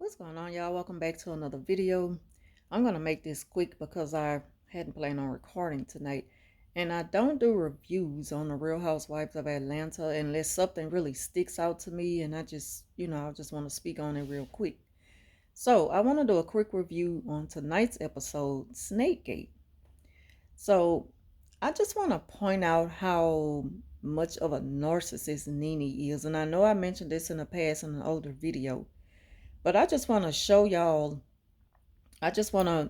What's going on, y'all? Welcome back to another video. I'm gonna make this quick because I hadn't planned on recording tonight, and I don't do reviews on the Real Housewives of Atlanta unless something really sticks out to me, and I just want to speak on it real quick. So I want to do a quick review on tonight's episode, Snakegate. So I just want to point out how much of a narcissist Nene is, and I know I mentioned this in the past in an older video. But I just want to show y'all, I just want to,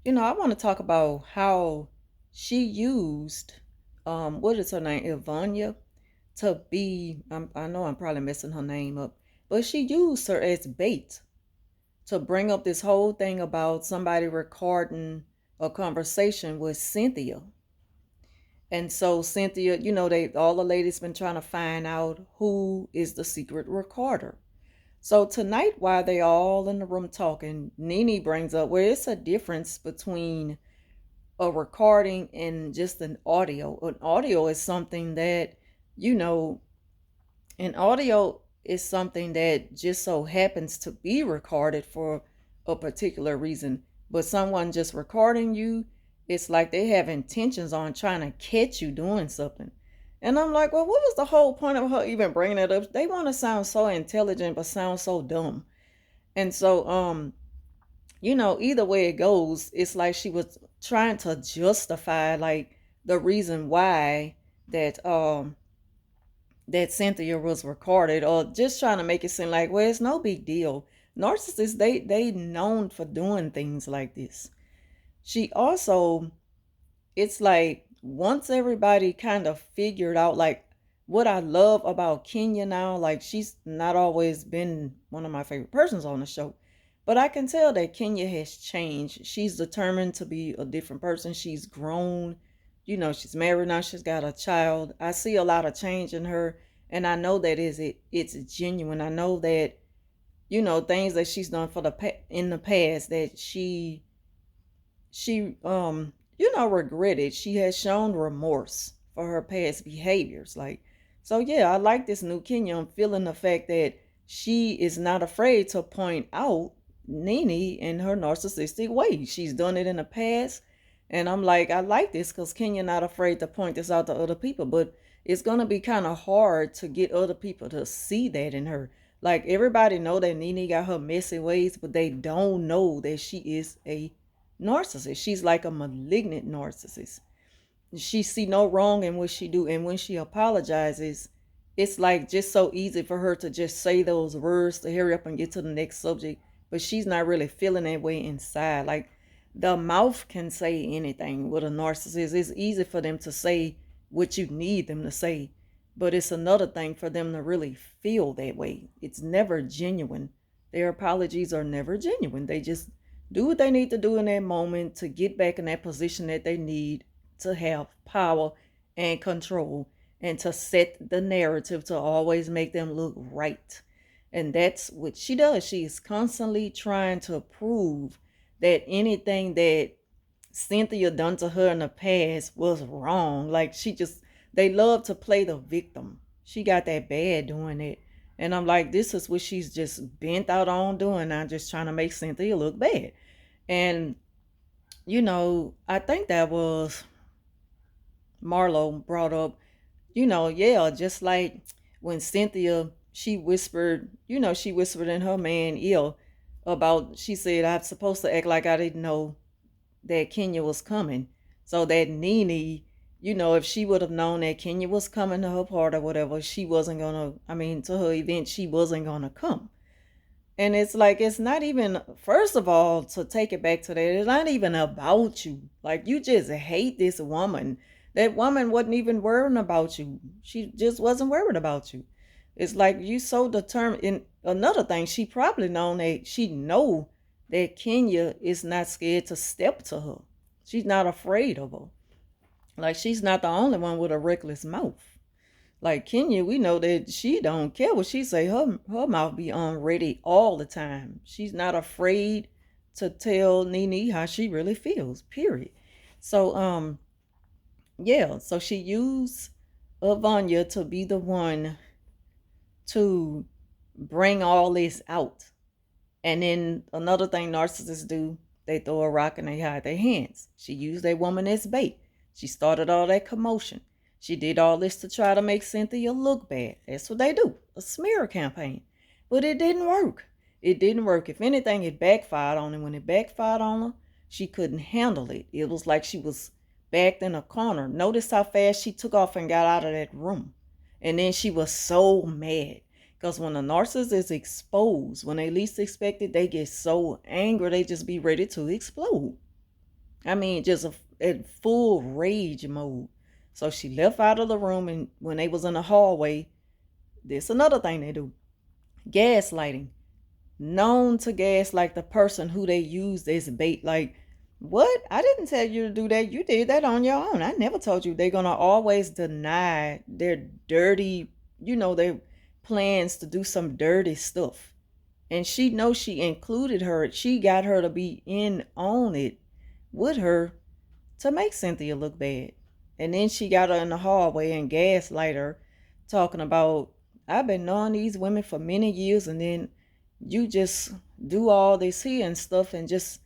I want to talk about how she used, what is her name, Ivania, to be, I know I'm probably messing her name up, but she used her as bait to bring up this whole thing about somebody recording a conversation with Cynthia. And so Cynthia, all the ladies been trying to find out who is the secret recorder. So tonight, while they all in the room talking, Nene brings up where it's a difference between a recording and just an audio. An audio is something that, you know, an audio is something that just so happens to be recorded for a particular reason. But someone just recording you, it's like they have intentions on trying to catch you doing something. And I'm like, well, what was the whole point of her even bringing it up? They want to sound so intelligent, but sound so dumb. And so, either way it goes, it's like she was trying to justify like the reason why that Cynthia was recorded, or just trying to make it seem like, well, it's no big deal. Narcissists, they known for doing things like this. She also, it's like once everybody kind of figured out like what I love about Kenya now, like she's not always been one of my favorite persons on the show, but I can tell that Kenya has changed. She's determined to be a different person. She's grown. She's married now. She's got a child. I see a lot of change in her, and I know that it's genuine. I know that things that she's done for in the past that she regretted. She has shown remorse for her past behaviors. Like, so yeah, I like this new Kenya. I'm feeling the fact that she is not afraid to point out Nene in her narcissistic way. She's done it in the past. And I'm like, I like this because Kenya not afraid to point this out to other people. But it's gonna be kind of hard to get other people to see that in her. Like everybody know that Nene got her messy ways, but they don't know that she is a narcissist. She's like a malignant narcissist. She see no wrong in what she do, and when she apologizes, it's like just so easy for her to just say those words to hurry up and get to the next subject, but she's not really feeling that way inside. Like the mouth can say anything with a narcissist. It's easy for them to say what you need them to say, but it's another thing for them to really feel that way. It's never genuine. Their apologies are never genuine. They just do what they need to do in that moment to get back in that position that they need to have power and control, and to set the narrative to always make them look right. And that's what she does. She is constantly trying to prove that anything that Cynthia done to her in the past was wrong. Like they love to play the victim. She got that bad doing it. And I'm like, this is what she's just bent out on doing now, just trying to make Cynthia look bad. And, I think that was Marlo brought up, yeah, just like when Cynthia, she whispered in her man ear about, she said, I'm supposed to act like I didn't know that Kenya was coming. So that Nene, if she would have known that Kenya was coming to her part or whatever, she wasn't gonna, to her event, she wasn't gonna come. And it's like, it's not even, first of all, to take it back to that, it's not even about you. Like, you just hate this woman. That woman wasn't even worrying about you. She just wasn't worried about you. It's like you so determined. And another thing, she know that Kenya is not scared to step to her. She's not afraid of her. Like, she's not the only one with a reckless mouth. Like Kenya, we know that she don't care what she say. Her mouth be on ready all the time. She's not afraid to tell Nene how she really feels. Period. So yeah. So she used Vanya to be the one to bring all this out. And then another thing narcissists do, they throw a rock and they hide their hands. She used a woman as bait. She started all that commotion. She did all this to try to make Cynthia look bad. That's what they do, a smear campaign. But it didn't work. It didn't work. If anything, it backfired on her. When it backfired on her, she couldn't handle it. It was like she was backed in a corner. Notice how fast she took off and got out of that room. And then she was so mad. Because when a narcissist is exposed, when they least expect it, they get so angry, they just be ready to explode. I mean, just in full rage mode. So she left out of the room, and when they was in the hallway, this another thing they do. Gaslighting. Known to gaslight the person who they used as bait. Like, what? I didn't tell you to do that. You did that on your own. I never told you. They're going to always deny their dirty, their plans to do some dirty stuff. And she knows she included her. She got her to be in on it with her to make Cynthia look bad. And then she got her in the hallway and gaslight her, talking about, I've been knowing these women for many years, and then you just do all this here and stuff and just,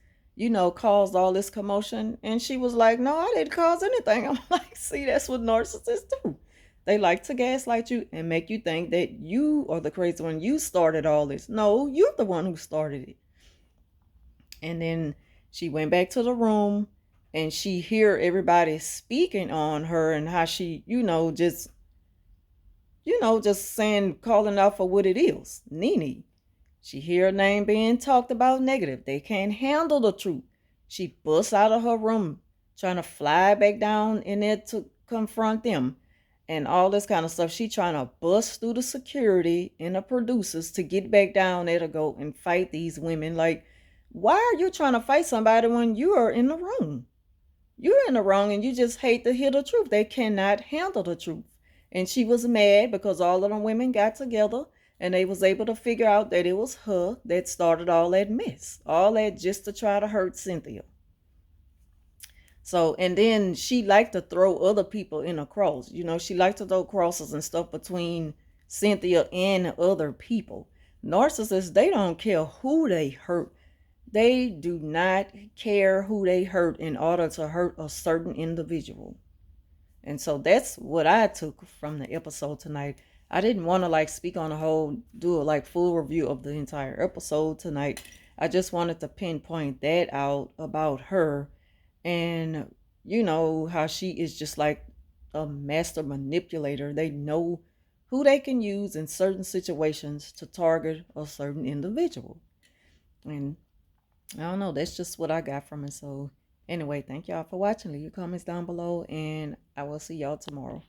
caused all this commotion. And she was like, no, I didn't cause anything. I'm like, see, that's what narcissists do. They like to gaslight you and make you think that you are the crazy one. You started all this. No, you're the one who started it. And then she went back to the room and she hear everybody speaking on her and how she, just saying, calling out for what it is. Nene. She hear her name being talked about negative. They can't handle the truth. She busts out of her room, trying to fly back down in there to confront them and all this kind of stuff. She trying to bust through the security and the producers to get back down there to go and fight these women. Like, why are you trying to fight somebody when you are in the wrong? You're in the wrong and you just hate to hear the truth. They cannot handle the truth. And she was mad because all of the women got together and they was able to figure out that it was her that started all that mess. All that just to try to hurt Cynthia. So, and then she liked to throw other people in a cross. She liked to throw crosses and stuff between Cynthia and other people. Narcissists, they don't care who they hurt. They do not care who they hurt in order to hurt a certain individual. And so that's what I took from the episode tonight. I didn't want to speak on do a full review of the entire episode tonight. I just wanted to pinpoint that out about her and, how she is just like a master manipulator. They know who they can use in certain situations to target a certain individual. And I don't know, that's just what I got from it. So anyway, thank y'all for watching. Leave your comments down below and I will see y'all tomorrow.